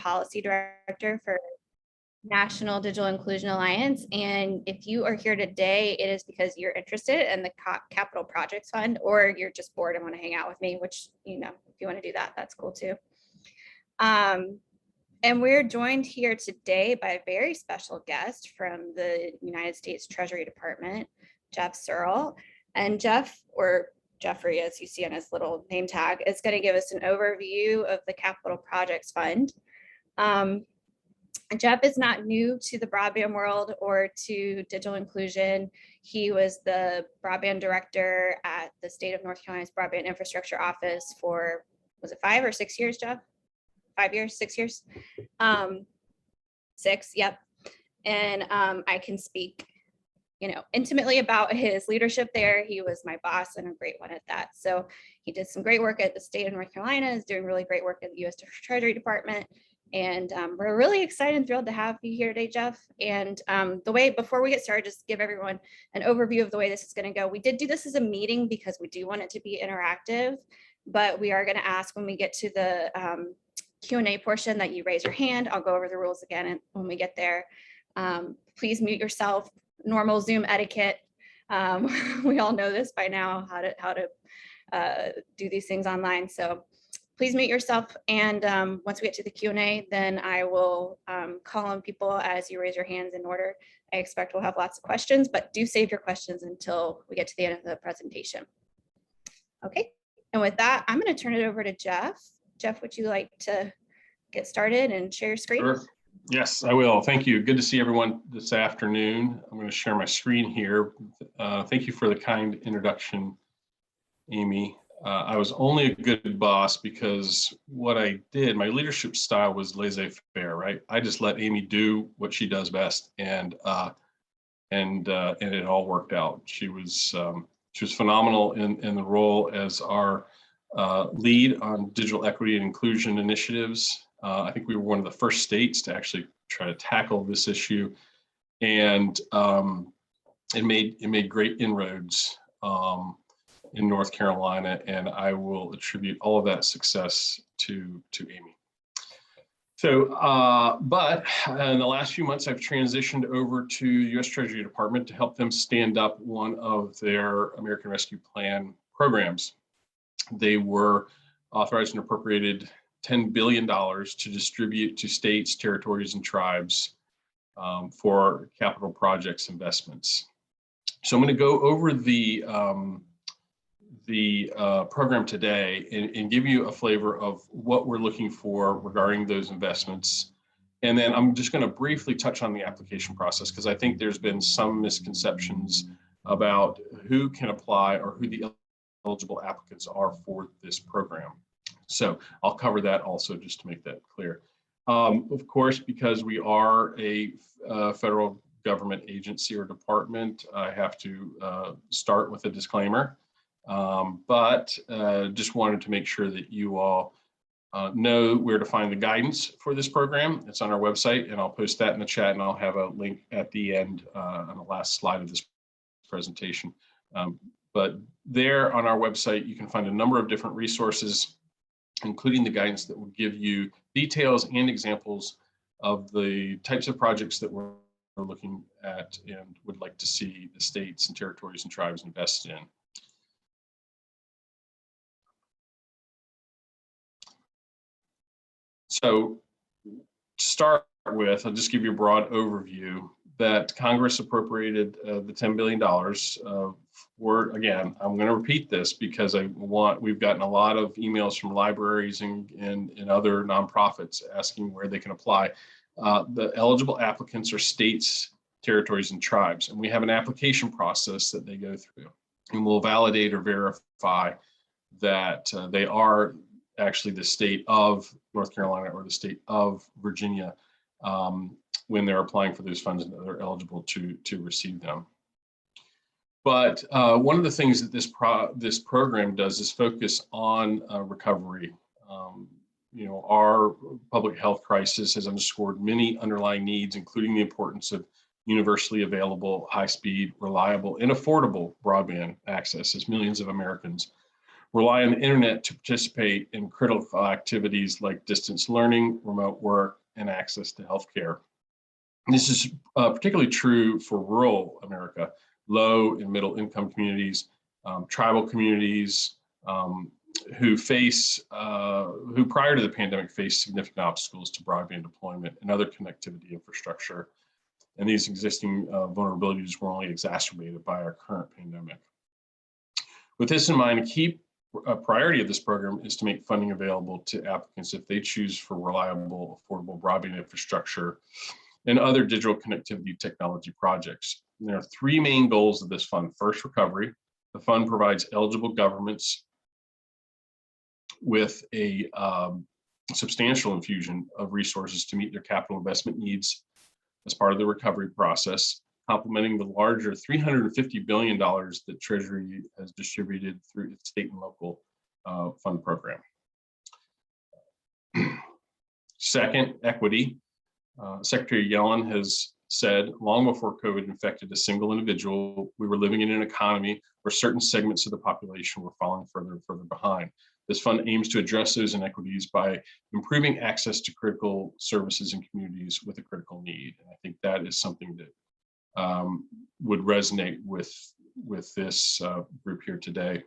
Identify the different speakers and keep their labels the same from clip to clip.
Speaker 1: Policy Director for National Digital Inclusion Alliance. And if you are here today, it is because you're interested in the Capital Projects Fund, or you're just bored and want to hang out with me, which, you know, if you want to do that, that's cool too. And we're joined here today by a very special guest from the United States Treasury Department, Jeff Searle. And Jeff, or Jeffrey, as you see on his little name tag, is going to give us an overview of the Capital Projects Fund. Jeff is not new to the broadband world or to digital inclusion. He was the broadband director at the state of North Carolina's Broadband Infrastructure Office for, was it 5 or 6 years, Jeff? 5 years, 6 years? 6, yep. And I can speak, you know, intimately about his leadership there. He was my boss and a great one at that. So he did some great work at the state of North Carolina, is doing really great work at the U.S. Treasury Department. And we're really excited and thrilled to have you here today, Jeff. And before we get started, just give everyone an overview of the way this is going to go. We did do this as a meeting because we do want it to be interactive, but we are going to ask when we get to the Q&A portion that you raise your hand. I'll go over the rules again when we get there. Please mute yourself. Normal Zoom etiquette. We all know this by now, how to do these things online. So please mute yourself. And once we get to the Q&A, then I will call on people as you raise your hands in order. I expect we'll have lots of questions, but do save your questions until we get to the end of the presentation. Okay, and with that, I'm going to turn it over to Jeff. Jeff, would you like to get started and share your screen?
Speaker 2: Sure. Yes, I will. Thank you. Good to see everyone this afternoon. I'm going to share my screen here. Thank you for the kind introduction, Amy. I was only a good boss because what I did, my leadership style was laissez-faire, right? I just let Amy do what she does best, and it all worked out. She was phenomenal in the role as our lead on digital equity and inclusion initiatives. I think we were one of the first states to actually try to tackle this issue, and it made great inroads in North Carolina, and I will attribute all of that success to Amy. So, but in the last few months, I've transitioned over to the U.S. Treasury Department to help them stand up one of their American Rescue Plan programs. They were authorized and appropriated $10 billion to distribute to states, territories, and tribes for capital projects investments. So I'm going to go over the program today and give you a flavor of what we're looking for regarding those investments. And then I'm just going to briefly touch on the application process, because I think there's been some misconceptions about who can apply or who the eligible applicants are for this program. So I'll cover that also, just to make that clear. Of course, because we are a federal government agency or department, I have to start with a disclaimer. But just wanted to make sure that you all know where to find the guidance for this program. It's on our website, and I'll post that in the chat, and I'll have a link at the end on the last slide of this presentation. But there on our website, you can find a number of different resources, including the guidance that will give you details and examples of the types of projects that we're looking at and would like to see the states and territories and tribes invest in. So to start with, I'll just give you a broad overview that Congress appropriated the $10 billion for, again, I'm going to repeat this because we've gotten a lot of emails from libraries and other nonprofits asking where they can apply. The eligible applicants are states, territories, and tribes, and we have an application process that they go through, and we'll validate or verify that they are actually the state of North Carolina or the state of Virginia when they're applying for those funds and they're eligible to receive them. But one of the things that this program does is focus on recovery. You know, our public health crisis has underscored many underlying needs, including the importance of universally available, high-speed, reliable, and affordable broadband access, as millions of Americans rely on the internet to participate in critical activities like distance learning, remote work, and access to healthcare. This is particularly true for rural America, low and middle income communities, tribal communities, who prior to the pandemic faced significant obstacles to broadband deployment and other connectivity infrastructure. And these existing vulnerabilities were only exacerbated by our current pandemic. With this in mind, a key priority of this program is to make funding available to applicants if they choose for reliable, affordable broadband infrastructure and other digital connectivity technology projects. And there are three main goals of this fund. First, recovery. The fund provides eligible governments with a substantial infusion of resources to meet their capital investment needs as part of the recovery process, complementing the larger $350 billion that Treasury has distributed through its state and local fund program. Second, equity. Secretary Yellen has said long before COVID infected a single individual, we were living in an economy where certain segments of the population were falling further and further behind. This fund aims to address those inequities by improving access to critical services in communities with a critical need. And I think that is something that would resonate with this group here today.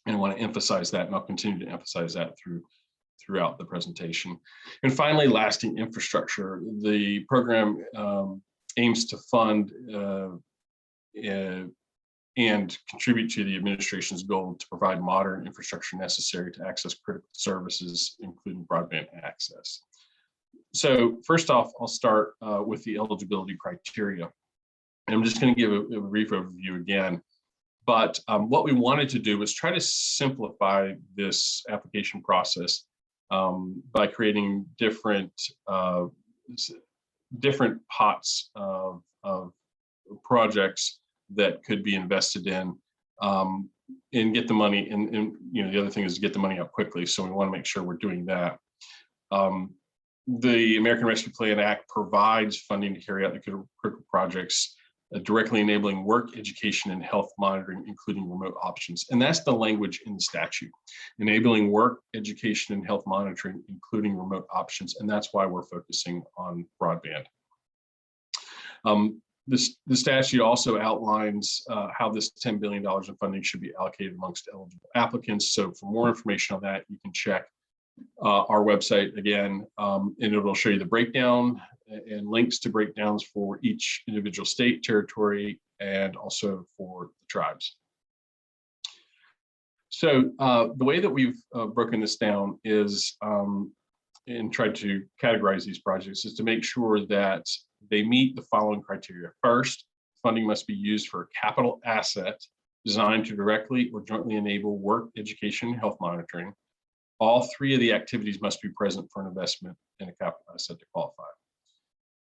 Speaker 2: And I want to emphasize that, and I'll continue to emphasize that throughout the presentation. And finally, lasting infrastructure. The program aims to fund and contribute to the administration's goal to provide modern infrastructure necessary to access critical services, including broadband access. So first off, I'll start with the eligibility criteria. And I'm just going to give a brief overview again. But what we wanted to do was try to simplify this application process by creating different pots of projects that could be invested in and get the money. And the other thing is get the money out quickly. So we want to make sure we're doing that. The American Rescue Plan Act provides funding to carry out the critical projects, directly enabling work, education, and health monitoring, including remote options. And that's the language in the statute, enabling work, education, and health monitoring, including remote options. And that's why we're focusing on broadband. The statute also outlines how this $10 billion in funding should be allocated amongst eligible applicants. So for more information on that, you can check our website again, and it'll show you the breakdown and links to breakdowns for each individual state, territory, and also for the tribes. So the way that we've broken this down is, and tried to categorize these projects, is to make sure that they meet the following criteria. First, funding must be used for a capital asset designed to directly or jointly enable work, education, and health monitoring. All three of the activities must be present for an investment in a capital asset to qualify.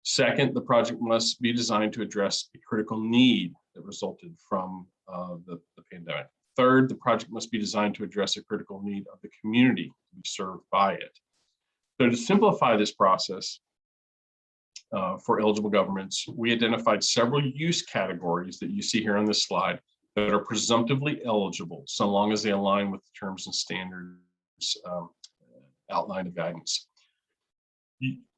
Speaker 2: Second, the project must be designed to address a critical need that resulted from the pandemic. Third, the project must be designed to address a critical need of the community to be served by it. So to simplify this process for eligible governments, we identified several use categories that you see here on this slide that are presumptively eligible, so long as they align with the terms and standards outlined in guidance.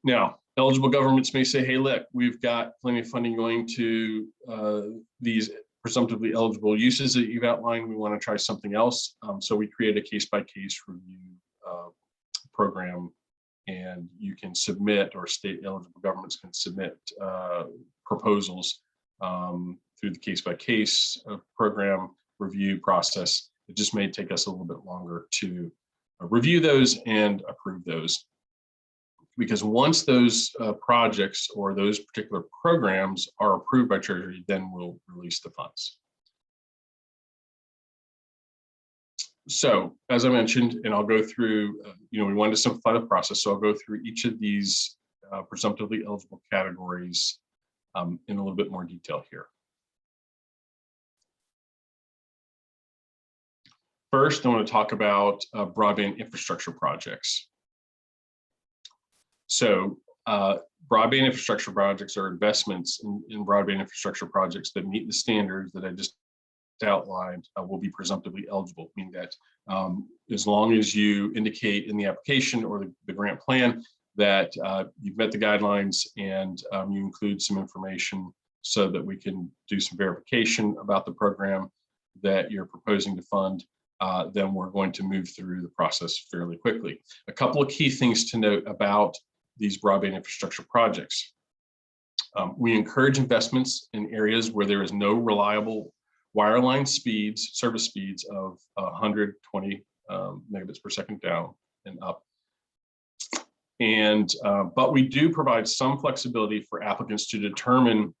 Speaker 2: Now, eligible governments may say, hey, look, we've got plenty of funding going to these presumptively eligible uses that you've outlined. We want to try something else. So we create a case-by-case review program, and you can submit, or state eligible governments can submit proposals through the case-by-case program review process. It just may take us a little bit longer to review those and approve those. Because once those projects or those particular programs are approved by Treasury, then we'll release the funds. So, as I mentioned, and I'll go through, we wanted to simplify the process, so I'll go through each of these presumptively eligible categories in a little bit more detail here. First, I want to talk about broadband infrastructure projects. So broadband infrastructure projects are investments in broadband infrastructure projects that meet the standards that I just outlined will be presumptively eligible, meaning that as long as you indicate in the application or the grant plan that you've met the guidelines and you include some information so that we can do some verification about the program that you're proposing to fund, then we're going to move through the process fairly quickly. A couple of key things to note about these broadband infrastructure projects. We encourage investments in areas where there is no reliable wireline speeds, service speeds of 120 megabits per second down and up. And, but we do provide some flexibility for applicants to determine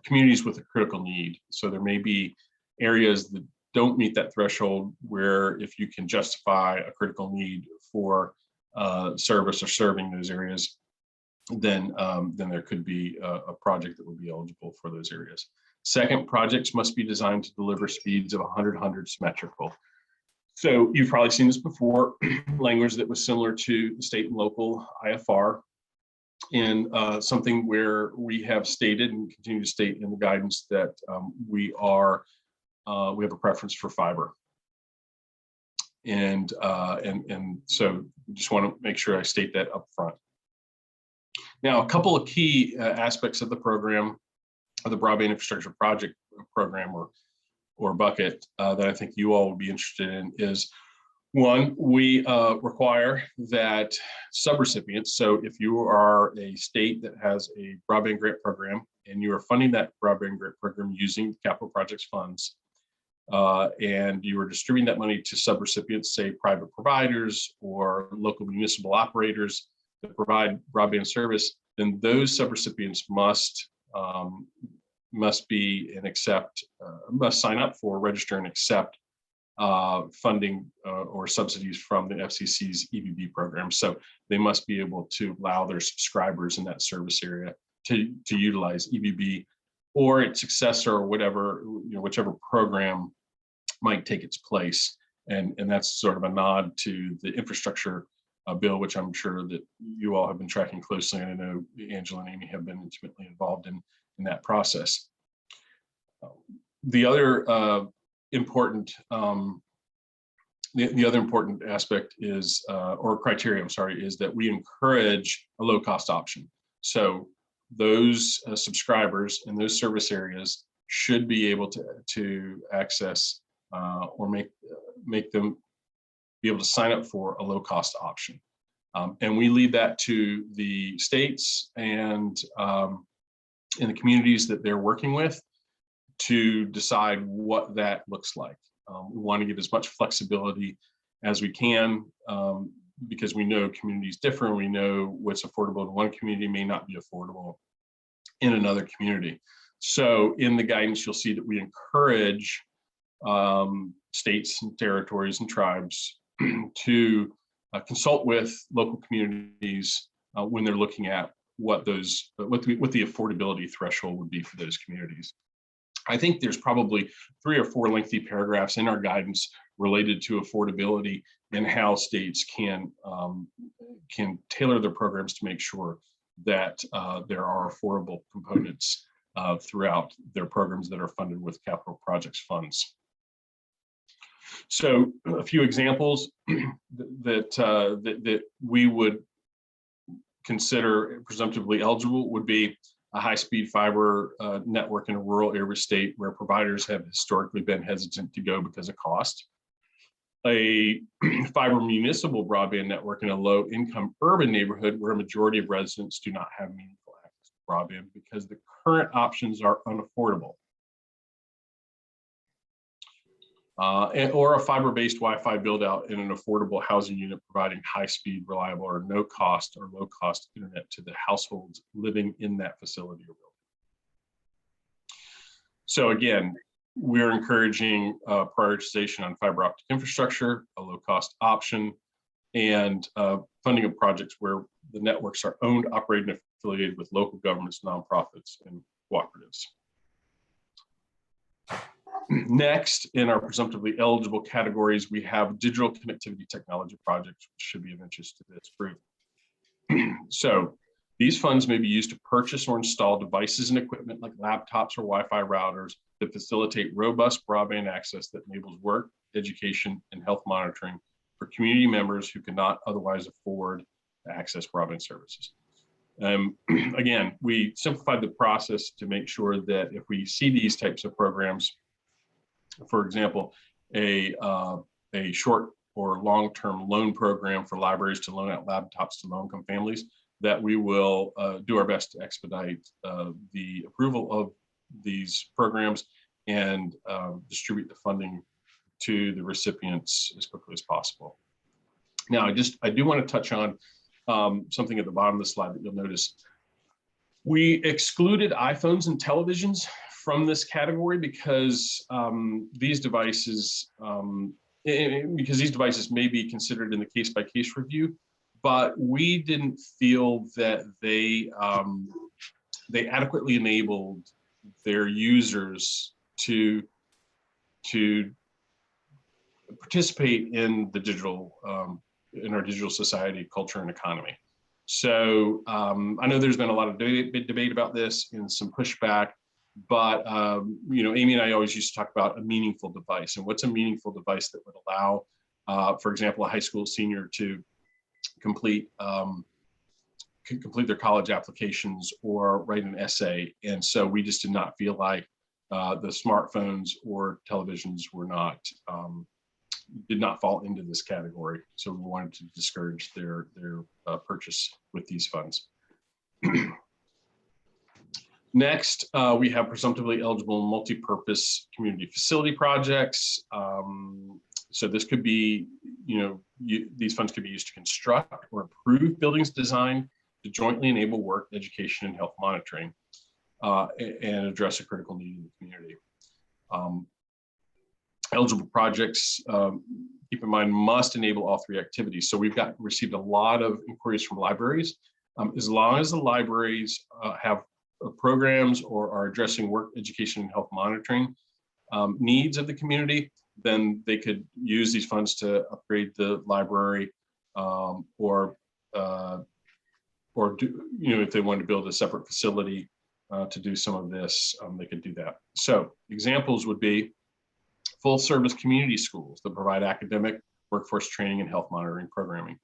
Speaker 2: communities with a critical need. So there may be areas that don't meet that threshold where if you can justify a critical need for service or serving those areas, then there could be a project that would be eligible for those areas. Second, projects must be designed to deliver speeds of 100 symmetrical. So you've probably seen this before, language that was similar to the state and local IFR, and something where we have stated and continue to state in the guidance that we have a preference for fiber. And so just want to make sure I state that up front. Now, a couple of key aspects of the program, of the Broadband Infrastructure Project program or bucket that I think you all would be interested in is, one, we require that subrecipients, so if you are a state that has a broadband grant program and you are funding that broadband grant program using capital projects funds, and you are distributing that money to subrecipients, say private providers or local municipal operators that provide broadband service, then those subrecipients must be and accept, must sign up for, register and accept funding or subsidies from the FCC's EBB program. So they must be able to allow their subscribers in that service area to utilize EBB or its successor or whatever, whichever program might take its place. And that's sort of a nod to the infrastructure bill, which I'm sure that you all have been tracking closely. And I know Angela and Amy have been intimately involved in that process. The other important the other important aspect is, or criteria, I'm sorry, is that we encourage a low cost option. So those subscribers in those service areas should be able to access or make them be able to sign up for a low cost option. And we leave that to the states and in the communities that they're working with to decide what that looks like. We want to give as much flexibility as we can because we know communities differ. We know what's affordable in one community may not be affordable in another community. So in the guidance, you'll see that we encourage states and territories and tribes to consult with local communities when they're looking at what the affordability threshold would be for those communities. I think there's probably 3 or 4 lengthy paragraphs in our guidance related to affordability and how states can tailor their programs to make sure that there are affordable components throughout their programs that are funded with capital projects funds. So a few examples that we would consider presumptively eligible would be a high-speed fiber network in a rural area state where providers have historically been hesitant to go because of cost. A fiber municipal broadband network in a low-income urban neighborhood where a majority of residents do not have meaningful access to broadband because the current options are unaffordable. Or a fiber-based Wi-Fi build-out in an affordable housing unit providing high-speed, reliable, or no-cost or low-cost internet to the households living in that facility or building. So again, we're encouraging prioritization on fiber optic infrastructure, a low-cost option, and funding of projects where the networks are owned, operated, and affiliated with local governments, nonprofits, and cooperatives. Next, in our presumptively eligible categories, we have digital connectivity technology projects, which should be of interest to this group. So These funds may be used to purchase or install devices and equipment like laptops or Wi-Fi routers that facilitate robust broadband access that enables work, education, and health monitoring for community members who cannot otherwise afford to access broadband services. Again, we simplified the process to make sure that if we see these types of programs, for example, a short or long-term loan program for libraries to loan out laptops to low-income families, that we will do our best to expedite the approval of these programs and distribute the funding to the recipients as quickly as possible. Now, I do want to touch on something at the bottom of the slide that you'll notice. We excluded iPhones and televisions from this category because these devices may be considered in the case-by-case review, but we didn't feel that they adequately enabled their users to participate in the digital in our digital society, culture, and economy. So I know there's been a lot of debate about this and some pushback, but Amy and I always used to talk about a meaningful device. And what's a meaningful device that would allow, for example, a high school senior to complete their college applications or write an essay. And so we just did not feel like the smartphones or televisions did not fall into this category. So we wanted to discourage their purchase with these funds. Next, we have presumptively eligible multi-purpose community facility projects. So this could be, these funds could be used to construct or improve buildings designed to jointly enable work, education, and health monitoring, and address a critical need in the community. Eligible projects, keep in mind, must enable all three activities. So we've received a lot of inquiries from libraries. As long as the libraries have programs or are addressing work, education, and health monitoring needs of the community, then they could use these funds to upgrade the library, or if they wanted to build a separate facility to do some of this, they could do that. So examples would be full service community schools that provide academic, workforce training, and health monitoring programming.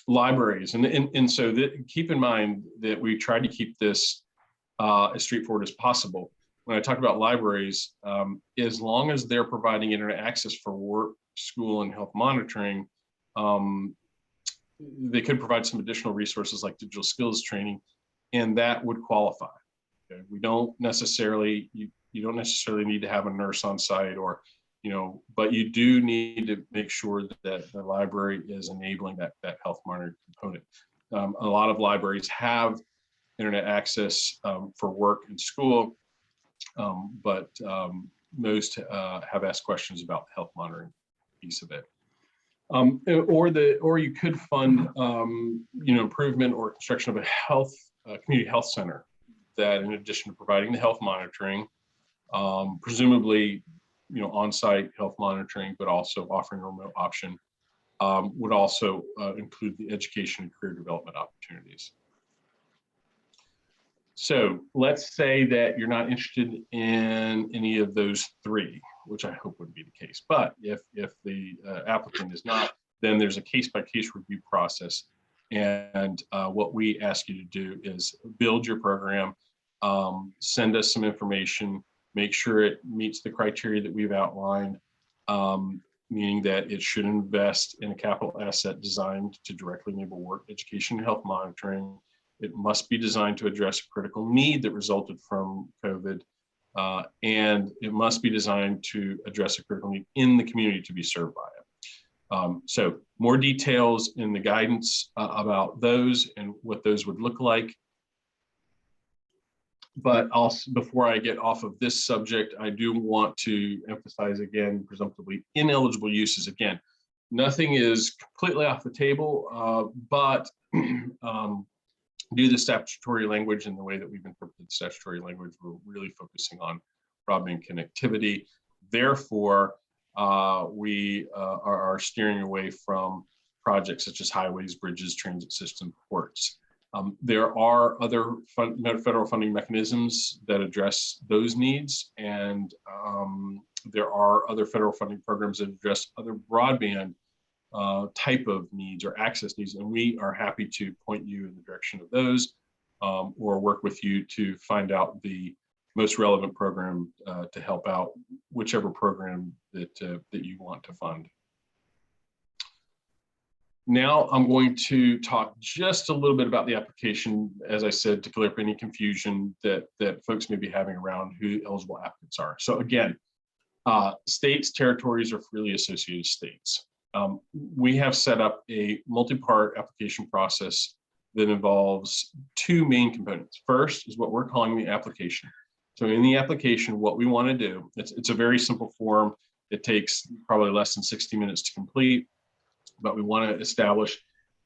Speaker 2: Libraries, and so keep in mind that we tried to keep this as straightforward as possible. When I talk about libraries, as long as they're providing internet access for work, school, and health monitoring, they could provide some additional resources like digital skills training, and that would qualify. Okay? We don't necessarily, you don't necessarily need to have a nurse on site, or but you do need to make sure that the library is enabling that health monitoring component. A lot of libraries have internet access for work and school, but most have asked questions about the health monitoring piece of it. Or you could fund improvement or construction of a community health center that, in addition to providing the health monitoring, presumably on-site health monitoring, but also offering a remote option, would also include the education and career development opportunities. So let's say that you're not interested in any of those three, which I hope wouldn't be the case. But if the applicant is not, then there's a case-by-case review process. And what we ask you to do is build your program, send us some information, make sure it meets the criteria that we've outlined, meaning that it should invest in a capital asset designed to directly enable work, education, and health monitoring. It must be designed to address a critical need that resulted from COVID, and it must be designed to address a critical need in the community to be served by it. So more details in the guidance about those and what those would look like. But also, before I get off of this subject, I do want to emphasize again, presumptively ineligible uses. Again, nothing is completely off the table, but due to the statutory language and the way that we've interpreted statutory language, we're really focusing on broadband connectivity. Therefore, we are steering away from projects such as highways, bridges, transit system, ports. There are other federal funding mechanisms that address those needs, and there are other federal funding programs that address other broadband type of needs or access needs, and we are happy to point you in the direction of those, or work with you to find out the most relevant program to help out whichever program that you want to fund. Now I'm going to talk just a little bit about the application, as I said, to clear up any confusion that folks may be having around who eligible applicants are. So again, states, territories, or freely associated states. We have set up a multi-part application process that involves two main components. First is what we're calling the application. So in the application, what we want to do, it's a very simple form. It takes probably less than 60 minutes to complete, but we want to establish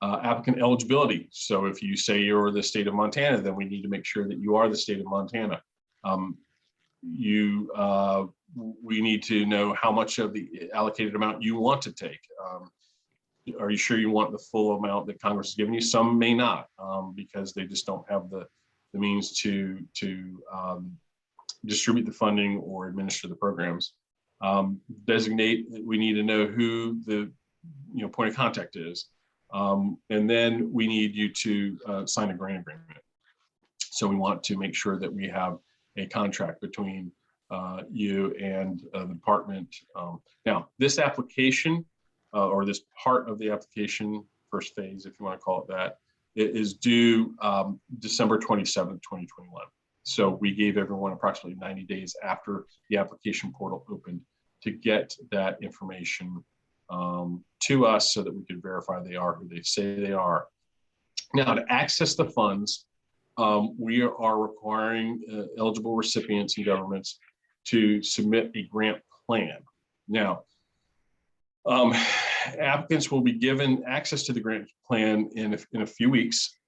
Speaker 2: applicant eligibility. So if you say you're the state of Montana, then we need to make sure that you are the state of Montana. We need to know how much of the allocated amount you want to take. Are you sure you want the full amount that Congress has given you? Some may not, because they just don't have the means to distribute the funding or administer the programs. Designate, we need to know who the point of contact is. And then we need you to sign a grant agreement. So we want to make sure that we have a contract between you and the department. Now, this application, or this part of the application, first phase, if you want to call it that, it is due December 27th, 2021. So we gave everyone approximately 90 days after the application portal opened to get that information to us so that we could verify they are who they say they are. Now, to access the funds, we are requiring eligible recipients and governments to submit a grant plan. Now, applicants will be given access to the grant plan in a few weeks,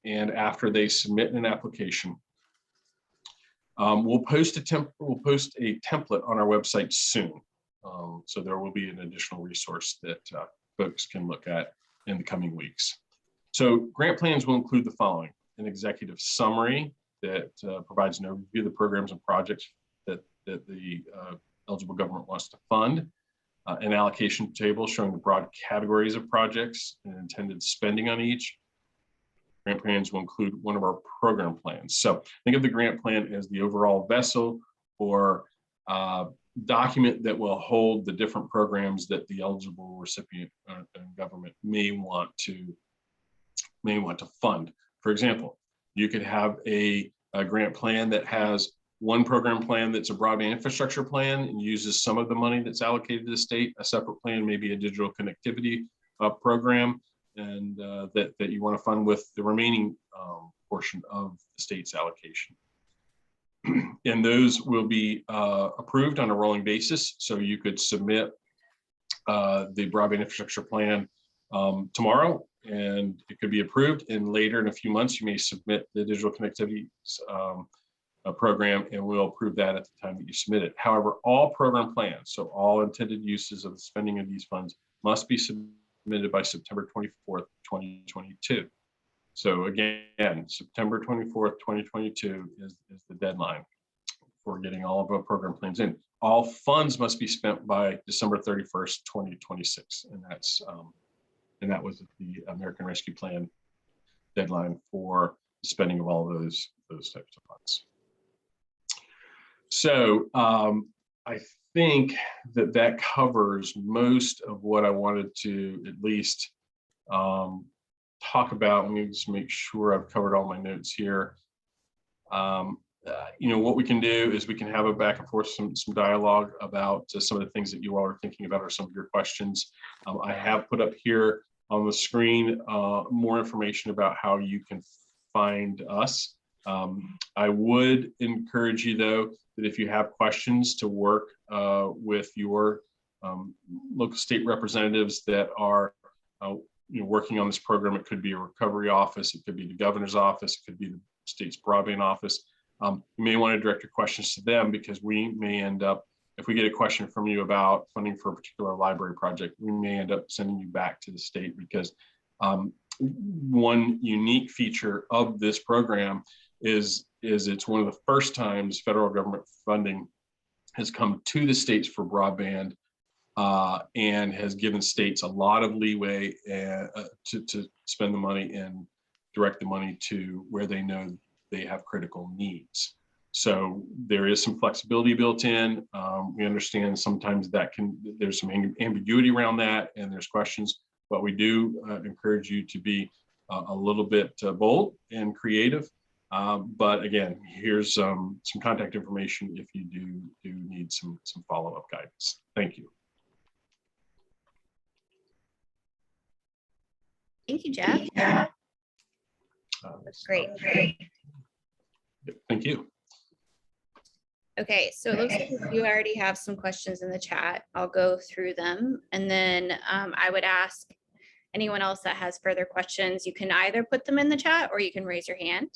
Speaker 2: and after they submit an application, we'll post a template on our website soon. So there will be an additional resource that folks can look at in the coming weeks. So grant plans will include the following: an executive summary that provides an overview of the programs and projects that the eligible government wants to fund, an allocation table showing the broad categories of projects and intended spending on each. Grant plans will include one of our program plans. So think of the grant plan as the overall vessel or document that will hold the different programs that the eligible recipient and government may want to fund. For example, you could have a grant plan that has one program plan that's a broadband infrastructure plan and uses some of the money that's allocated to the state. A separate plan may be a digital connectivity program, and that you want to fund with the remaining portion of the state's allocation. And those will be approved on a rolling basis. So you could submit the broadband infrastructure plan tomorrow, and it could be approved. And later in a few months, you may submit the digital connectivity program, and we'll approve that at the time that you submit it. However, all program plans, so all intended uses of the spending of these funds, must be submitted by September 24th, 2022. So again, September 24th, 2022 is the deadline for getting all of our program plans in. All funds must be spent by December 31st, 2026. And that was the American Rescue Plan deadline for the spending of all those types of funds. So I think that covers most of what I wanted to at least talk about. Let me just make sure I've covered all my notes here. What we can do is we can have a back and forth, some dialogue about some of the things that you all are thinking about or some of your questions. I have put up here on the screen more information about how you can find us. I would encourage you, though, that if you have questions, to work with your local state representatives that are working on this program. It could be a recovery office, it could be the governor's office, it could be the state's broadband office. You may want to direct your questions to them, because we may end up, if we get a question from you about funding for a particular library project, we may end up sending you back to the state, because one unique feature of this program is it's one of the first times federal government funding has come to the states for broadband, and has given states a lot of leeway to spend the money and direct the money to where they know they have critical needs. So there is some flexibility built in. We understand sometimes there's some ambiguity around that, and there's questions, but we do encourage you to be a little bit bold and creative. But again, here's some contact information if you do need some follow-up guidance. Thank you.
Speaker 1: Thank you, Jeff. That's great.
Speaker 2: Thank you.
Speaker 1: Okay, so it looks like you already have some questions in the chat. I'll go through them, and then I would ask anyone else that has further questions, you can either put them in the chat or you can raise your hand,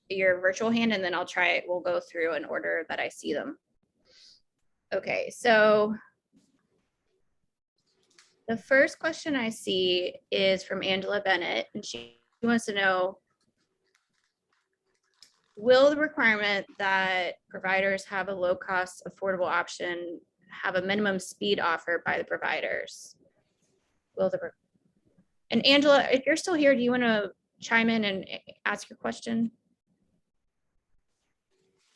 Speaker 1: your virtual hand, and then we'll go through in order that I see them. Okay, so the first question I see is from Angela Bennett, and she wants to know, will the requirement that providers have a low-cost, affordable option have a minimum speed offered by the providers? And Angela, if you're still here, do you want to chime in and ask your question?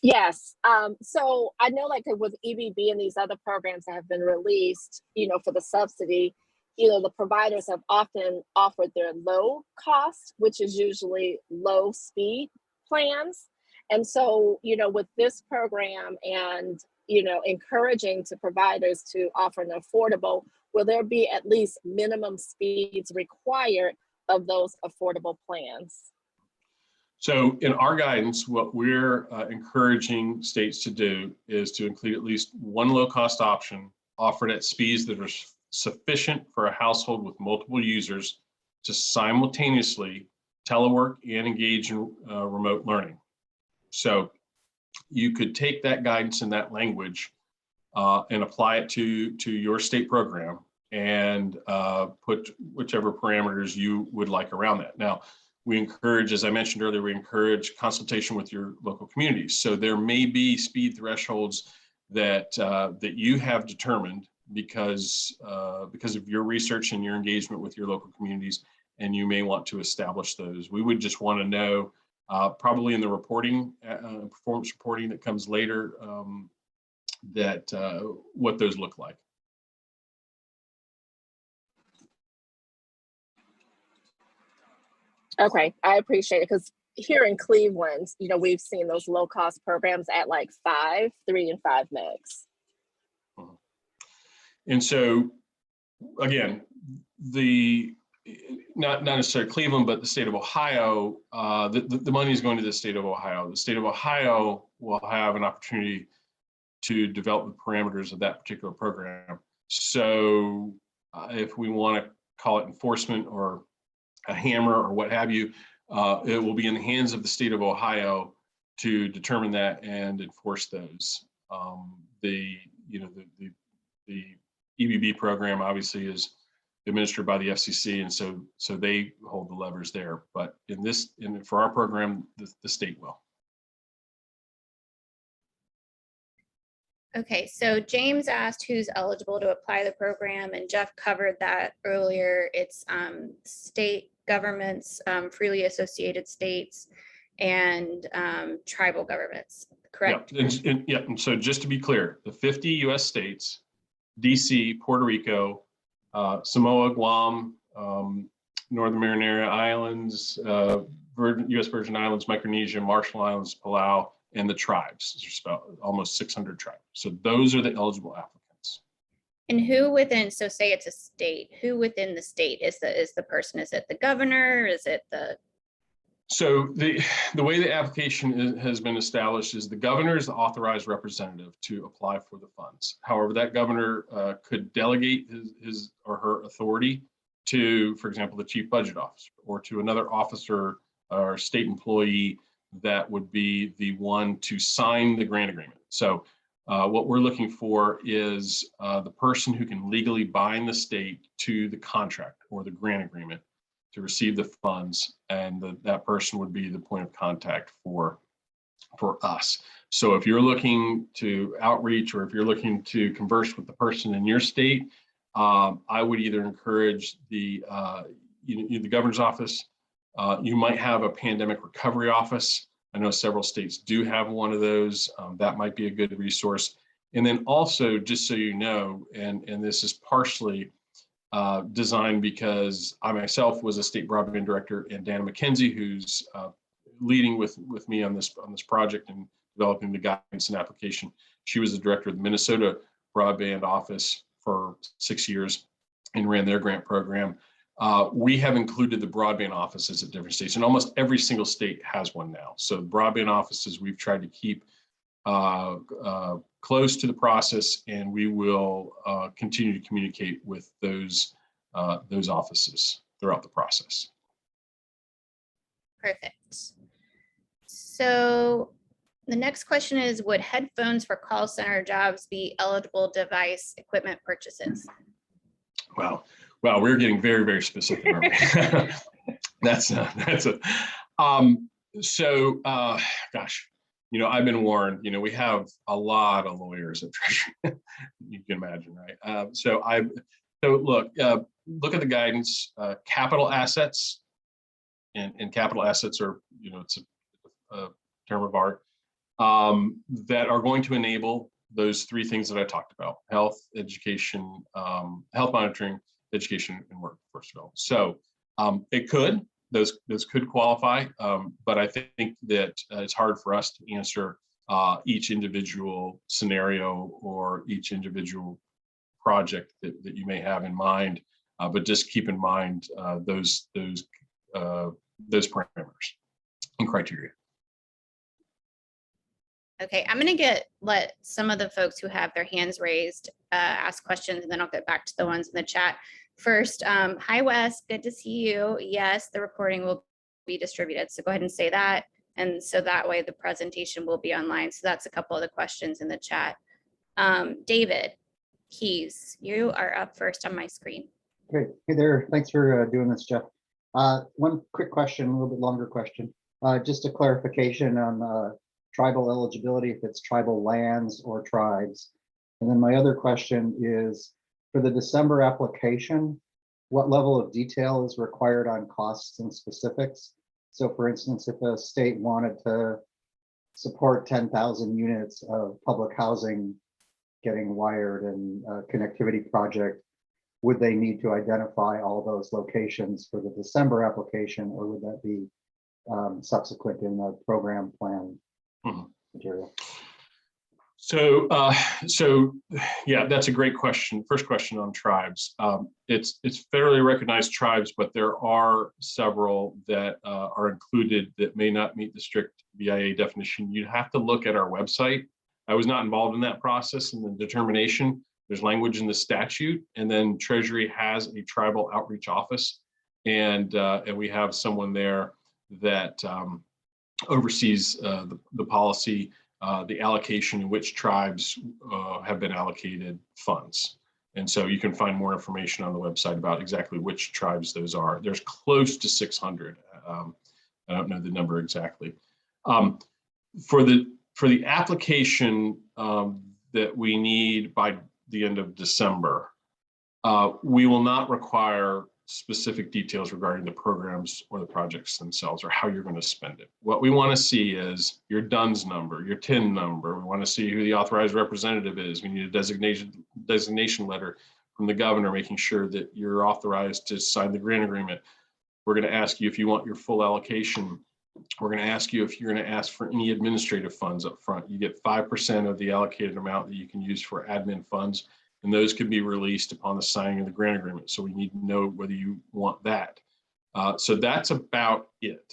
Speaker 3: Yes. So I know, like with EBB and these other programs that have been released, for the subsidy, the providers have often offered their low cost, which is usually low speed plans. And so, with this program and, encouraging to providers to offer an affordable, will there be at least minimum speeds required of those affordable plans?
Speaker 2: So in our guidance, what we're encouraging states to do is to include at least one low-cost option offered at speeds that are sufficient for a household with multiple users to simultaneously telework and engage in remote learning. So you could take that guidance and that language and apply it to your state program and put whichever parameters you would like around that. Now, we encourage, as I mentioned earlier, we encourage consultation with your local communities. So there may be speed thresholds that you have determined because of your research and your engagement with your local communities, and you may want to establish those. We would just want to know, probably in the reporting, performance reporting that comes later, what those look like.
Speaker 3: Okay, I appreciate it, because here in Cleveland, we've seen those low cost programs at like 5, 3, and 5 megs.
Speaker 2: And so, again, not necessarily Cleveland, but the state of Ohio, the money is going to the state of Ohio. The state of Ohio will have an opportunity to develop the parameters of that particular program. So if we want to call it enforcement or a hammer or what have you, it will be in the hands of the state of Ohio to determine that and enforce those. The EBB program obviously is administered by the FCC, and so they hold the levers there. But for our program, the state will.
Speaker 1: Okay, so James asked who's eligible to apply the program, and Jeff covered that earlier. It's state governments, freely associated states, and tribal governments, correct?
Speaker 2: Yeah, and so just to be clear, the 50 US states, DC, Puerto Rico, Samoa, Guam, Northern Mariana Islands, US Virgin Islands, Micronesia, Marshall Islands, Palau, and the tribes. There's about almost 600 tribes. So those are the eligible applicants.
Speaker 1: And who within, so say it's a state, who within the state is the person? Is it the governor? Is it the?
Speaker 2: So the way the application has been established is the governor is the authorized representative to apply for the funds. However, that governor could delegate his or her authority to, for example, the chief budget officer or to another officer or state employee that would be the one to sign the grant agreement. So What we're looking for is the person who can legally bind the state to the contract or the grant agreement to receive the funds, and that person would be the point of contact for us. So if you're looking to outreach or if you're looking to converse with the person in your state, I would either encourage the governor's office. You might have a pandemic recovery office. I know several states do have one of those. That might be a good resource. And then also, just so you know, and this is partially designed because I myself was a state broadband director, and Dana McKenzie, who's leading with me on this project and developing the guidance and application. She was the director of the Minnesota broadband office for 6 years and ran their grant program. We have included the broadband offices at different states, and almost every single state has one now. So the broadband offices we've tried to keep close to the process, and we will continue to communicate with those offices throughout the process.
Speaker 1: Perfect. So the next question is, would headphones for call center jobs be eligible device equipment purchases?
Speaker 2: Wow, we're getting very, very specific, aren't we? Gosh, I've been warned, we have a lot of lawyers at Treasury, you can imagine, right? So look at the guidance, capital assets, and capital assets are, it's a term of art, that are going to enable those three things that I talked about: health, education, health monitoring, education, and workforce development. So those could qualify, but I think that it's hard for us to answer each individual scenario or each individual project that you may have in mind. But just keep in mind those parameters and criteria.
Speaker 1: Okay, I'm going to let some of the folks who have their hands raised ask questions, and then I'll get back to the ones in the chat. First, hi Wes, good to see you. Yes, the recording will be distributed, so go ahead and say that. And so that way the presentation will be online. So that's a couple of the questions in the chat. David Keys, you are up first on my screen.
Speaker 4: Great. Hey there. Thanks for doing this, Jeff. One quick question, a little bit longer question. Just a clarification on tribal eligibility, if it's tribal lands or tribes. And then my other question is, for the December application, what level of detail is required on costs and specifics? So for instance, if a state wanted to support 10,000 units of public housing getting wired and a connectivity project, would they need to identify all those locations for the December application, or would that be subsequent in the program plan material?
Speaker 2: So yeah, that's a great question. First question on tribes. It's federally recognized tribes, but there are several that are included that may not meet the strict BIA definition. You'd have to look at our website. I was not involved in that process and the determination. There's language in the statute, and then Treasury has a tribal outreach office, and we have someone there that oversees the policy, the allocation in which tribes have been allocated funds. And so you can find more information on the website about exactly which tribes those are. There's close to 600. I don't know the number exactly. For the application that we need by the end of December, we will not require specific details regarding the programs or the projects themselves or how you're going to spend it. What we want to see is your DUNS number, your TIN number. We want to see who the authorized representative is. We need a designation letter from the governor, making sure that you're authorized to sign the grant agreement. We're going to ask you if you want your full allocation. We're going to ask you if you're going to ask for any administrative funds up front. You get 5% of the allocated amount that you can use for admin funds, and those could be released upon the signing of the grant agreement. So we need to know whether you want that. So that's about it.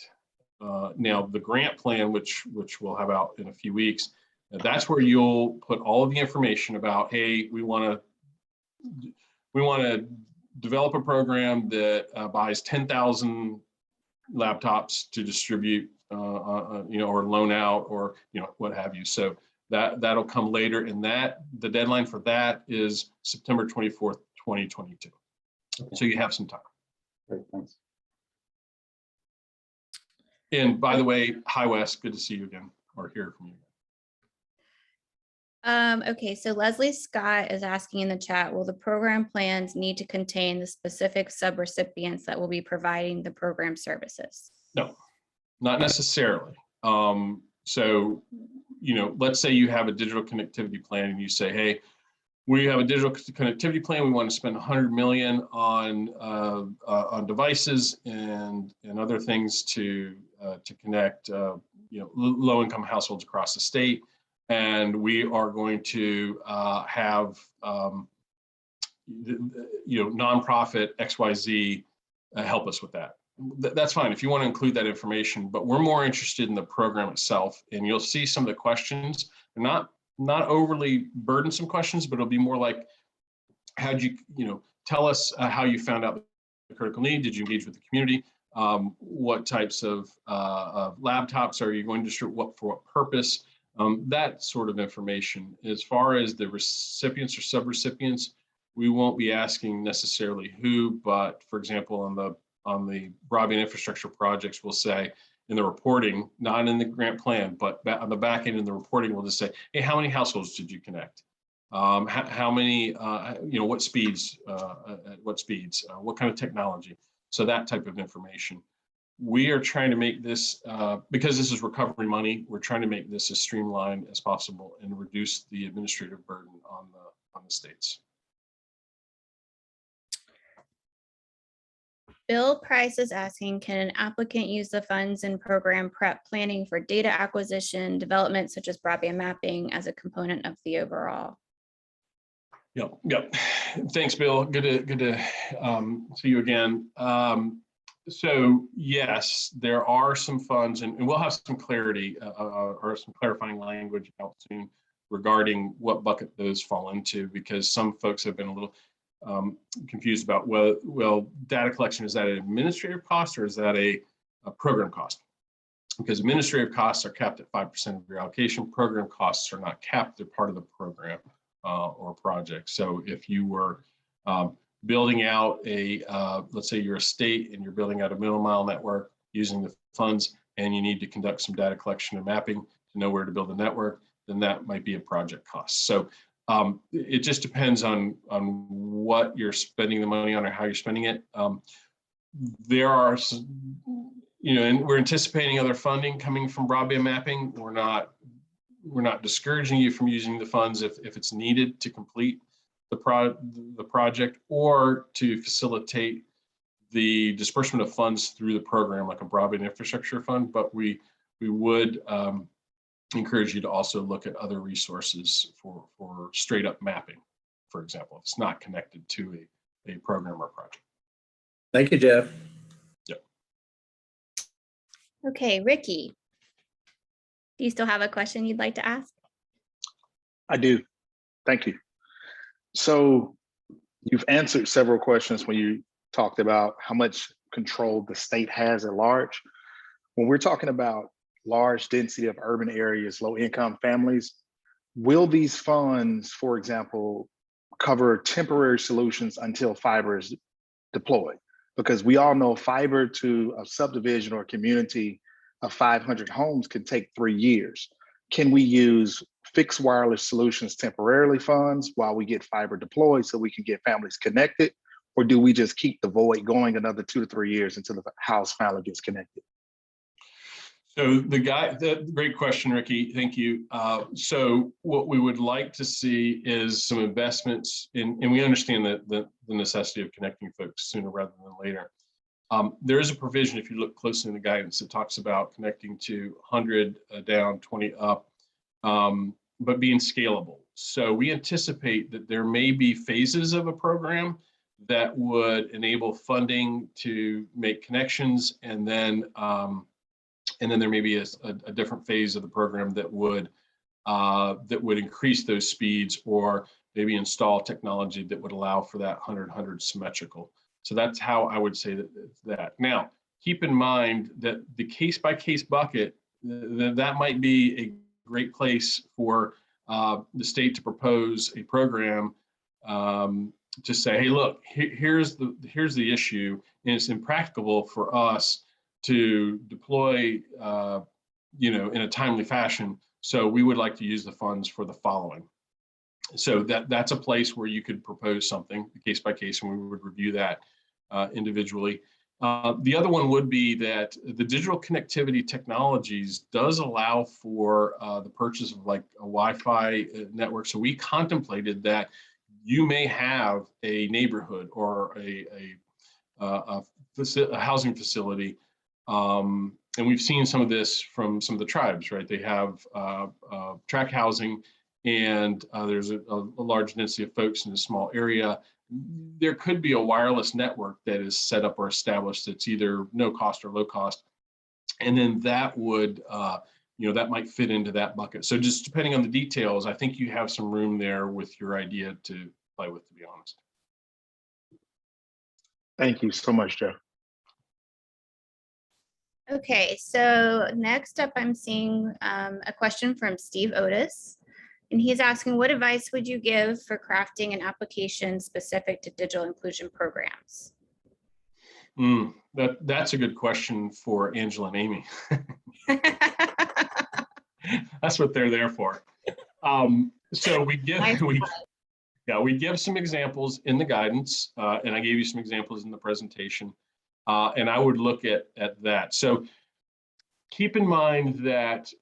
Speaker 2: Now the grant plan, which we'll have out in a few weeks, that's where you'll put all of the information about, hey, we want to develop a program that buys 10,000 laptops to distribute, or loan out, or what have you. So That'll come later, and the deadline for that is September 24th, 2022.
Speaker 4: Okay.
Speaker 2: So you have some time.
Speaker 4: Great, thanks.
Speaker 2: And by the way, hi Wes, good to see you again, or hear from you again.
Speaker 1: Okay, so Leslie Scott is asking in the chat, will the program plans need to contain the specific subrecipients that will be providing the program services?
Speaker 2: No, not necessarily. So, let's say you have a digital connectivity plan and you say, hey, we have a digital connectivity plan. We want to spend 100 million on devices and other things to connect low-income households across the state, and we are going to have nonprofit XYZ help us with that. That's fine if you want to include that information, but we're more interested in the program itself. And you'll see some of the questions. They're not overly burdensome questions, but it'll be more like, how'd you tell us how you found out the critical need? Did you engage with the community? What types of laptops are you going to distribute? For what purpose? That sort of information. As far as the recipients or subrecipients, we won't be asking necessarily who, but for example, on the broadband infrastructure projects, we'll say in the reporting, not in the grant plan, but on the back end in the reporting, we'll just say, hey, how many households did you connect? How many, what speeds, what kind of technology? So that type of information. We are trying to make this, because this is recovery money, we're trying to make this as streamlined as possible and reduce the administrative burden on the states.
Speaker 1: Bill Price is asking, can an applicant use the funds in program prep planning for data acquisition, development such as broadband mapping as a component of the overall?
Speaker 2: Yep. Thanks, Bill. Good to see you again. So yes, there are some funds, and we'll have some clarity or some clarifying language out soon regarding what bucket those fall into, because some folks have been a little confused about, well, data collection, is that an administrative cost or is that a program cost? Because administrative costs are capped at 5% of your allocation. Program costs are not capped, they're part of the program or project. So if you were building out let's say you're a state and you're building out a middle mile network using the funds, and you need to conduct some data collection and mapping to know where to build a network, then that might be a project cost. So it just depends on what you're spending the money on or how you're spending it. There are, and we're anticipating other funding coming from broadband mapping. We're not discouraging you from using the funds if it's needed to complete the project or to facilitate the disbursement of funds through the program, like a broadband infrastructure fund. But we would encourage you to also look at other resources for straight up mapping, for example, if it's not connected to a program or project.
Speaker 5: Thank you, Jeff.
Speaker 2: Yep.
Speaker 1: Okay, Ricky, do you still have a question you'd like to ask?
Speaker 5: I do. Thank you. So you've answered several questions when you talked about how much control the state has at large. When we're talking about large density of urban areas, low income families, will these funds, for example, cover temporary solutions until fiber is deployed? Because we all know fiber to a subdivision or community of 500 homes can take 3 years. Can we use fixed wireless solutions temporarily funds while we get fiber deployed so we can get families connected? Or do we just keep the void going another 2 to 3 years until the house finally gets connected?
Speaker 2: So great question, Ricky, thank you. So what we would like to see is some investments in, and we understand that the necessity of connecting folks sooner rather than later. There is a provision, if you look closely in the guidance, that talks about connecting to 100 down, 20 up, but being scalable. So we anticipate that there may be phases of a program that would enable funding to make connections, and then there may be a different phase of the program that would increase those speeds, or maybe install technology that would allow for that 100-100 symmetrical. So that's how I would say that. Now, keep in mind that the case-by-case bucket, that might be a great place for the state to propose a program to say, hey, look, here's the issue, and it's impracticable for us to deploy, in a timely fashion. So we would like to use the funds for the following. So that's a place where you could propose something case by case, and we would review that individually. The other one would be that the digital connectivity technologies does allow for the purchase of like a Wi-Fi network. So we contemplated that you may have a neighborhood or a housing facility, and we've seen some of this from some of the tribes, right? They have tract housing, and there's a large density of folks in a small area. There could be a wireless network that is set up or established that's either no cost or low cost, and then that would, that might fit into that bucket. So just depending on the details, I think you have some room there with your idea to play with, to be honest.
Speaker 5: Thank you so much, Jeff.
Speaker 1: Okay, so next up, I'm seeing a question from Steve Otis. And he's asking, what advice would you give for crafting an application specific to digital inclusion programs?
Speaker 2: That's a good question for Angela and Amy. That's what they're there for. So we give some examples in the guidance, and I gave you some examples in the presentation, and I would look at that. So keep in mind that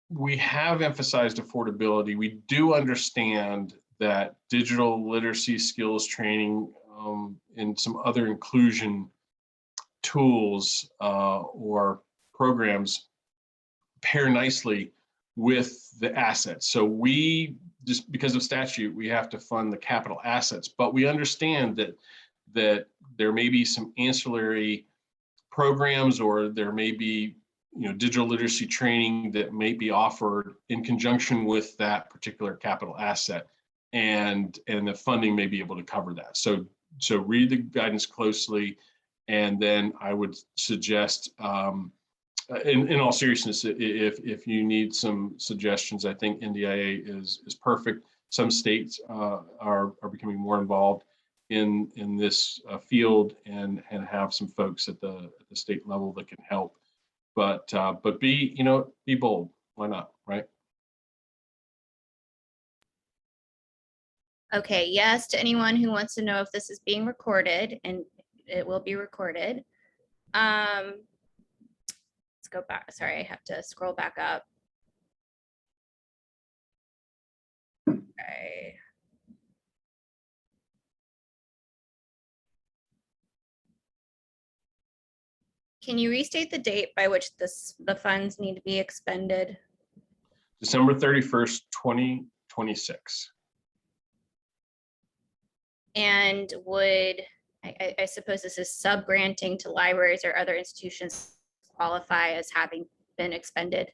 Speaker 2: we have emphasized affordability. We do understand that digital literacy skills training and some other inclusion tools or programs pair nicely with the assets. So we, just because of statute, we have to fund the capital assets, but we understand that there may be some ancillary programs, or there may be digital literacy training that may be offered in conjunction with that particular capital asset, and the funding may be able to cover that. So read the guidance closely, and then I would suggest, in all seriousness, if you need some suggestions, I think NDIA is perfect. Some states are becoming more involved in this field and have some folks at the state level that can help. But be bold. Why not, right?
Speaker 1: Okay, yes to anyone who wants to know if this is being recorded, and it will be recorded. Let's go back. Sorry, I have to scroll back up. Okay. Can you restate the date by which the funds need to be expended?
Speaker 2: December 31st, 2026.
Speaker 1: And would, I suppose this is sub-granting to libraries or other institutions qualify as having been expended?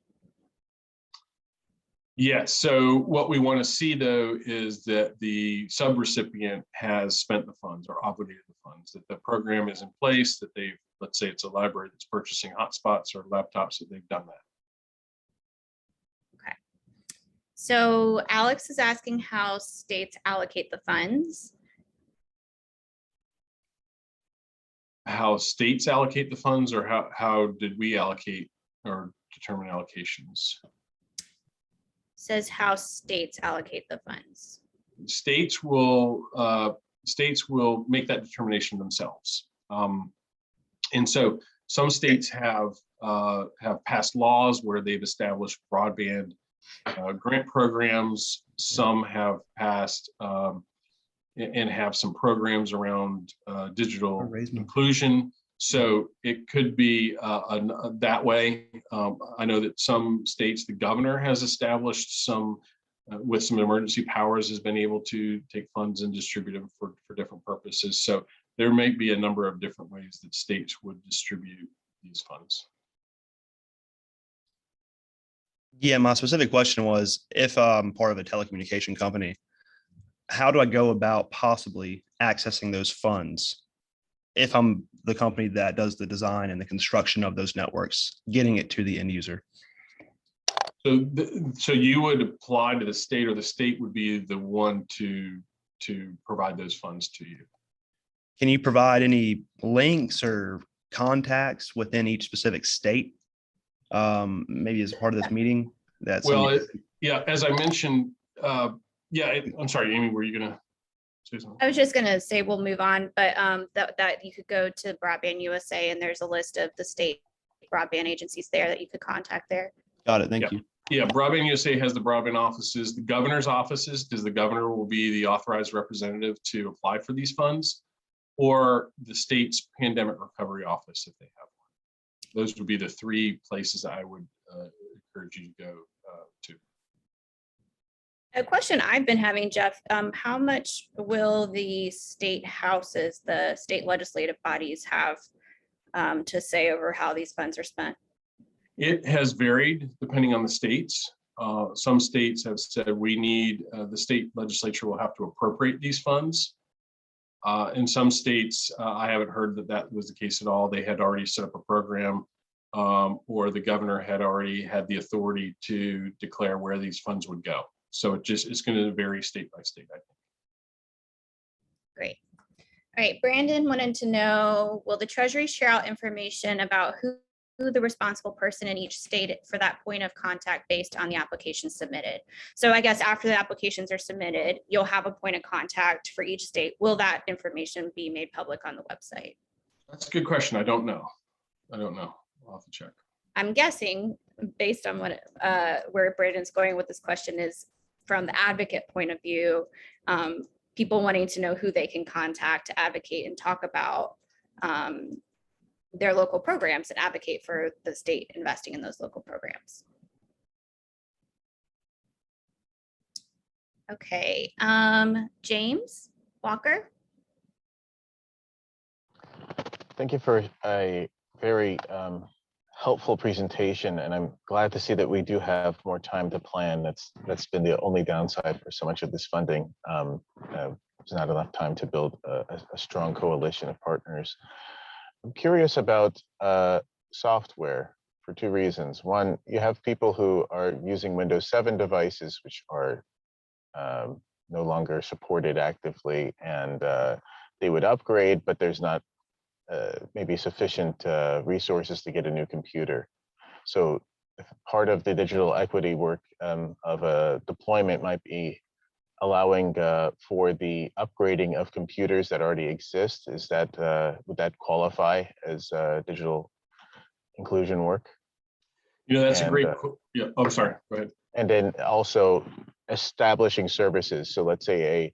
Speaker 2: Yes. So what we want to see, though, is that the subrecipient has spent the funds or obligated the funds, that the program is in place, that they've, let's say it's a library that's purchasing hotspots or laptops, that they've done that.
Speaker 1: Okay. So Alex is asking how states allocate the funds.
Speaker 2: How states allocate the funds, or how did we allocate or determine allocations?
Speaker 1: Says how states allocate the funds.
Speaker 2: States will make that determination themselves, and so some states have passed laws where they've established broadband grant programs. Some have passed and have some programs around digital inclusion. So it could be that way. I know that some states, the governor has established some, with some emergency powers, has been able to take funds and distribute them for different purposes. So there may be a number of different ways that states would distribute these funds.
Speaker 6: Yeah, my specific question was, if I'm part of a telecommunication company, how do I go about possibly accessing those funds if I'm the company that does the design and the construction of those networks, getting it to the end user?
Speaker 2: So you would apply to the state, or the state would be the one to provide those funds to you?
Speaker 6: Can you provide any links or contacts within each specific state? Maybe as a part of this meeting? That's
Speaker 2: Well, yeah, as I mentioned, I'm sorry, Amy, were you gonna say something?
Speaker 1: I was just gonna say we'll move on, but that you could go to Broadband USA and there's a list of the state broadband agencies there that you could contact there.
Speaker 6: got it. Thank you.
Speaker 2: Yeah, Broadband USA has the broadband offices, the governor's offices, because the governor will be the authorized representative to apply for these funds, or the state's pandemic recovery office if they have one. Those would be the three places I would encourage you to go to.
Speaker 1: A question I've been having, Jeff, how much will the state houses, the state legislative bodies have to say over how these funds are spent?
Speaker 2: It has varied depending on the states. Some states have said we need, the state legislature will have to appropriate these funds. In some states, I haven't heard that that was the case at all. They had already set up a program, or the governor had already had the authority to declare where these funds would go. So it's going to vary state by state, I think.
Speaker 1: Great. All right, Brandon wanted to know, will the Treasury share out information about who the responsible person in each state for that point of contact based on the application submitted? So I guess after the applications are submitted, you'll have a point of contact for each state. Will that information be made public on the website?
Speaker 2: That's a good question. I don't know. I'll have to check.
Speaker 1: I'm guessing based on what where Brandon's going with this question is from the advocate point of view, people wanting to know who they can contact to advocate and talk about their local programs and advocate for the state investing in those local programs. Okay, James Walker.
Speaker 7: Thank you for a very helpful presentation, and I'm glad to see that we do have more time to plan. That's been the only downside for so much of this funding. There's not enough time to build a strong coalition of partners. I'm curious about software for two reasons. One, you have people who are using Windows 7 devices, which are no longer supported actively, and they would upgrade, but there's not maybe sufficient resources to get a new computer. So part of the digital equity work of a deployment might be allowing for the upgrading of computers that already exist. Is that would that qualify as digital inclusion work?
Speaker 2: You know, that's a great, yeah, I'm sorry, go ahead.
Speaker 7: And then also establishing services. So let's say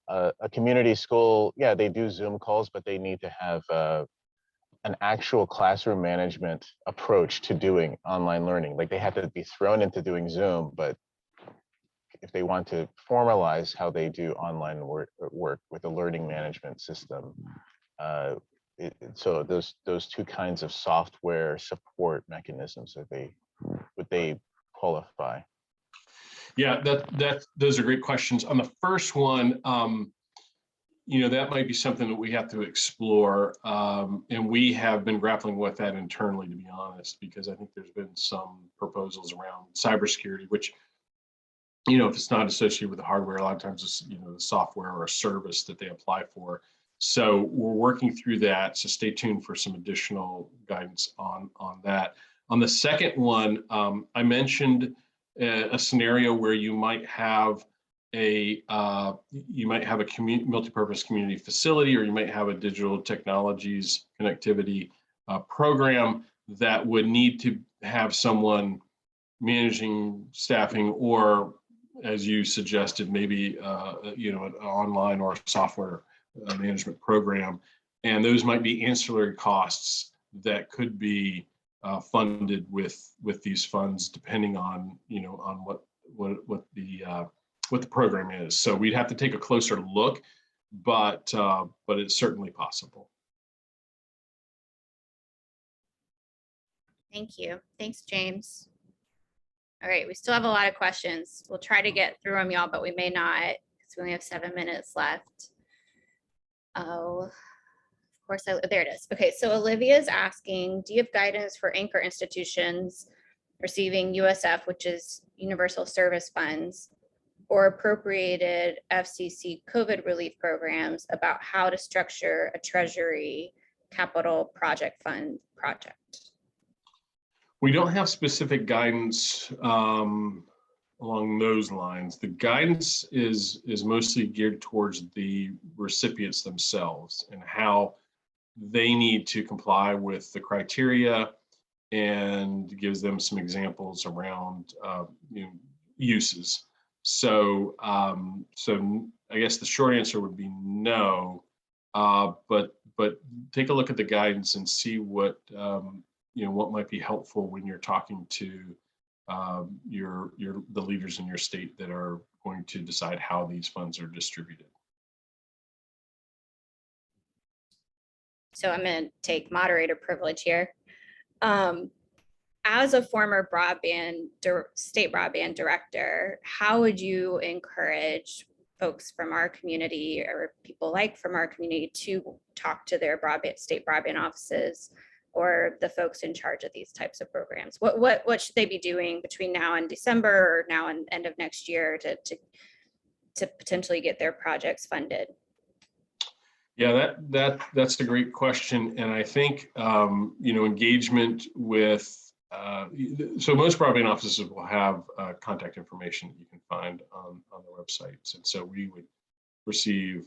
Speaker 7: a community school, yeah, they do Zoom calls, but they need to have an actual classroom management approach to doing online learning. Like they have to be thrown into doing Zoom, but if they want to formalize how they do online work with a learning management system, so those two kinds of software support mechanisms, would they qualify?
Speaker 2: Yeah, those are great questions. On the first one, you know, that might be something that we have to explore, and we have been grappling with that internally, to be honest, because I think there's been some proposals around cybersecurity, which, you know, if it's not associated with the hardware, a lot of times it's, you know, the software or a service that they apply for. So we're working through that. So stay tuned for some additional guidance on that. On the second one, I mentioned a scenario where you might have a multi-purpose community facility, or you might have a digital technologies connectivity program that would need to have someone managing, staffing, or as you suggested, maybe you know, an online or software management program, and those might be ancillary costs that could be funded with these funds, depending on, you know, on what the program is. So we'd have to take a closer look, but it's certainly possible.
Speaker 1: Thank you. Thanks, James. All right, we still have a lot of questions. We'll try to get through them, y'all, but we may not because we only have 7 minutes left. Oh, of course, there it is. Okay, so Olivia's asking, do you have guidance for anchor institutions receiving USF, which is Universal Service Funds, or appropriated FCC COVID relief programs about how to structure a Treasury capital project fund project?
Speaker 2: We don't have specific guidance along those lines. The guidance is mostly geared towards the recipients themselves and how they need to comply with the criteria, and gives them some examples around uses. So I guess the short answer would be no, but take a look at the guidance and see what what might be helpful when you're talking to the leaders in your state that are going to decide how these funds are distributed.
Speaker 1: So I'm going to take moderator privilege here. As a former state broadband director, how would you encourage folks from our community or people like from our community to talk to their state broadband offices or the folks in charge of these types of programs? What should they be doing between now and December or now and end of next year to potentially get their projects funded?
Speaker 2: Yeah, that's a great question, and I think engagement with so most broadband offices will have contact information that you can find on their websites, and so we would receive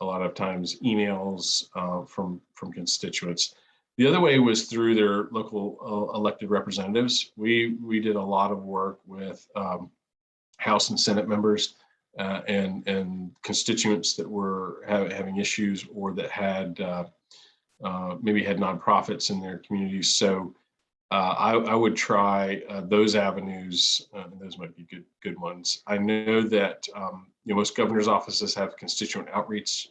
Speaker 2: a lot of times emails from constituents. The other way was through their local elected representatives. We did a lot of work with House and Senate members and constituents that were having issues or that had maybe had nonprofits in their communities. So I would try those avenues. Those might be good ones. I know that most governor's offices have constituent outreach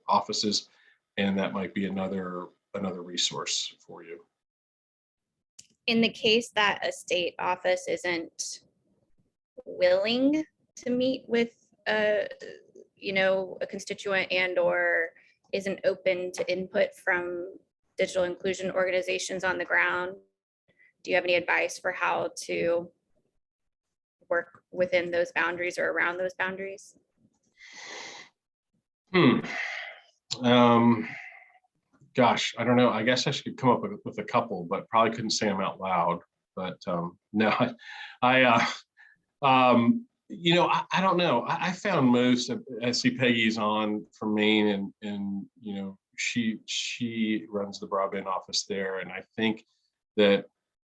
Speaker 2: offices, and that might be another resource for you.
Speaker 1: In the case that a state office isn't willing to meet with a constituent and or isn't open to input from digital inclusion organizations on the ground, do you have any advice for how to work within those boundaries or around those boundaries?
Speaker 2: Gosh, I don't know. I guess I should come up with a couple, but probably couldn't say them out loud. But no, I don't know. I found most. I see Peggy's on from Maine, and she runs the broadband office there, and I think that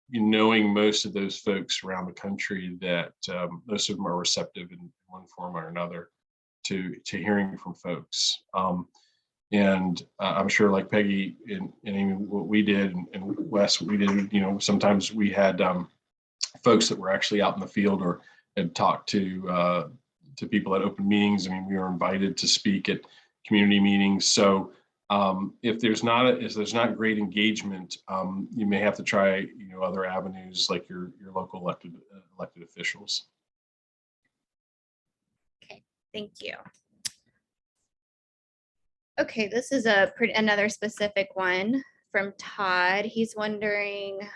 Speaker 2: knowing most of those folks around the country, that most of them are receptive in one form or another to hearing from folks. And I'm sure, like Peggy and Amy, what we did, and Wes, what we did, sometimes we had folks that were actually out in the field or had talked to people at open meetings. I mean, we were invited to speak at community meetings. So if there's not great engagement, you may have to try other avenues like your local elected officials.
Speaker 1: Okay, thank you. Okay, this is another specific one from Todd. He's wondering,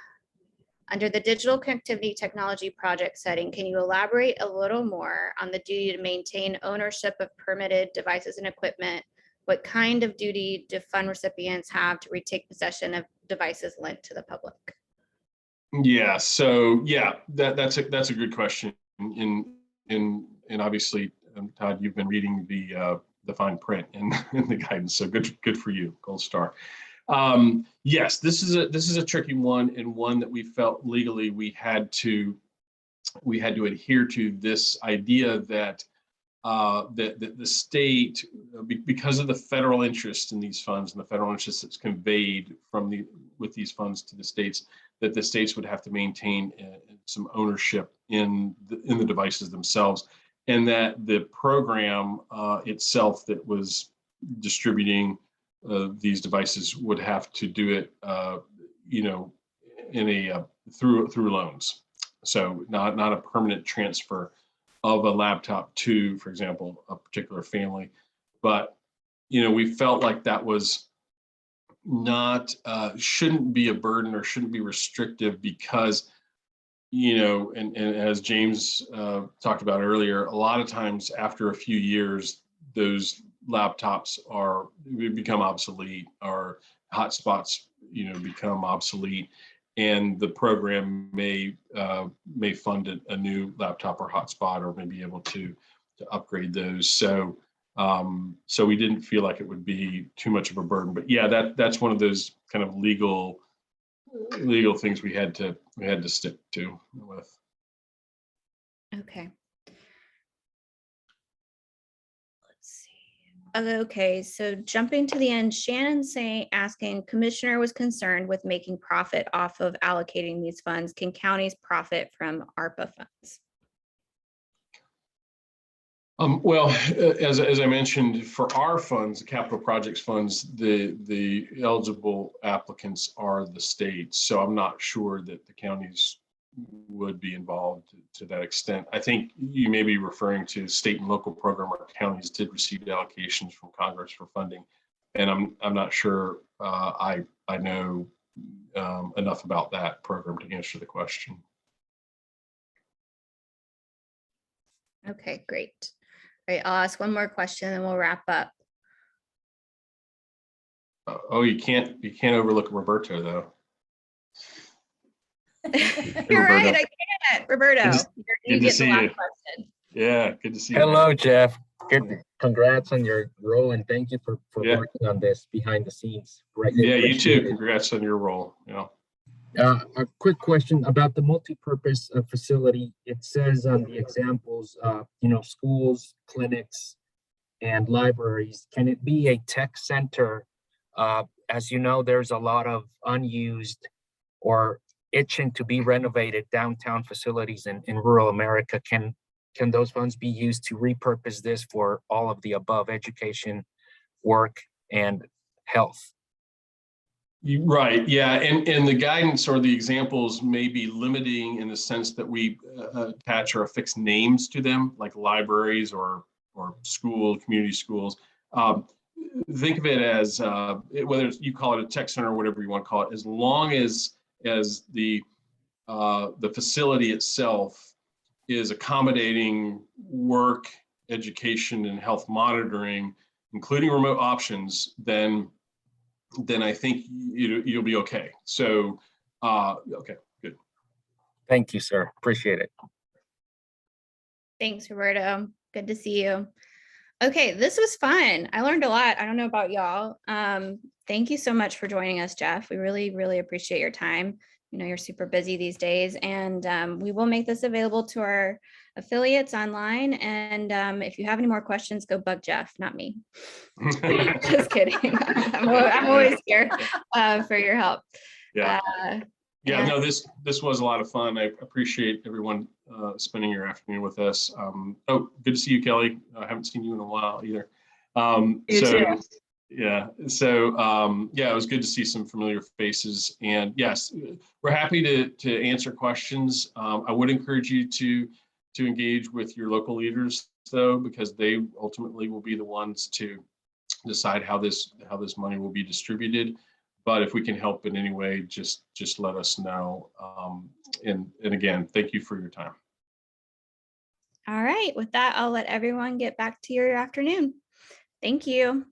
Speaker 1: under the digital connectivity technology project setting, can you elaborate a little more on the duty to maintain ownership of permitted devices and equipment? What kind of duty do fund recipients have to retake possession of devices lent to the public?
Speaker 2: Yeah, so yeah, that's a good question. And obviously, Todd, you've been reading the fine print in the guidance, so good for you, gold star. Yes, this is a tricky one, and one that we felt legally we had to adhere to this idea that that the state, because of the federal interest in these funds and the federal interest that's conveyed with these funds to the states, that the states would have to maintain some ownership in the devices themselves, and that the program itself that was distributing these devices would have to do it, through loans. So not a permanent transfer of a laptop to, for example, a particular family. But we felt like that was not shouldn't be a burden or shouldn't be restrictive, because you know, and as James talked about earlier, a lot of times after a few years, those laptops become obsolete, or hotspots, you know, become obsolete, and the program may fund a new laptop or hotspot, or may be able to upgrade those. So so we didn't feel like it would be too much of a burden. But yeah, that's one of those kind of legal things we had to stick to with.
Speaker 1: Okay. Let's see. Okay, so jumping to the end, Shannon asking, Commissioner was concerned with making profit off of allocating these funds. Can counties profit from ARPA funds?
Speaker 2: Well, as I mentioned, for our funds, the capital projects funds, the eligible applicants are the states. So I'm not sure that the counties would be involved to that extent. I think you may be referring to state and local program where counties did receive allocations from Congress for funding, and I'm not sure I know enough about that program to answer the question.
Speaker 1: Okay, great. All right, I'll ask one more question and we'll wrap up.
Speaker 2: Oh, you can't overlook Roberto though.
Speaker 1: You're
Speaker 2: Roberto.
Speaker 1: right, I can't. Roberto, you
Speaker 2: good to
Speaker 1: get
Speaker 2: see
Speaker 1: the last
Speaker 2: you.
Speaker 1: question.
Speaker 2: Yeah, good to see you.
Speaker 8: Hello, Jeff. Good. Congrats on your role, and thank you for
Speaker 2: Yeah.
Speaker 8: working on this behind the scenes.
Speaker 2: Yeah, you too.
Speaker 8: Appreciate it.
Speaker 2: Congrats on your role. Yeah.
Speaker 8: A quick question about the multi-purpose facility. It says on the examples, you know, schools, clinics, and libraries. Can it be a tech center? As you know, there's a lot of unused or itching to be renovated downtown facilities in rural America. Can those funds be used to repurpose this for all of the above: education, work, and health?
Speaker 2: Right. Yeah. And the guidance or the examples may be limiting in the sense that we attach or affix names to them, like libraries or school, community schools. Think of it as whether you call it a tech center or whatever you want to call it, as long as the facility itself is accommodating work, education, and health monitoring, including remote options, then I think you'll be okay. So, okay, good.
Speaker 8: Thank you, sir. Appreciate it.
Speaker 1: Thanks, Roberto. Good to see you. Okay, this was fun. I learned a lot. I don't know about y'all. Thank you so much for joining us, Jeff. We really, really appreciate your time. You know, you're super busy these days, and we will make this available to our affiliates online. And if you have any more questions, go bug Jeff, not me. Just kidding. I'm always here for your help.
Speaker 2: Yeah. Yeah, no, this was a lot of fun. I appreciate everyone spending your afternoon with us. Oh, good to see you, Kelly. I haven't seen you in a while either. Yeah, so yeah, it was good to see some familiar faces. And yes, we're happy to answer questions. I would encourage you to engage with your local leaders, though, because they ultimately will be the ones to decide how this money will be distributed. But if we can help in any way, just let us know. And again, thank you for your time.
Speaker 1: All right, with that, I'll let everyone get back to your afternoon. Thank you.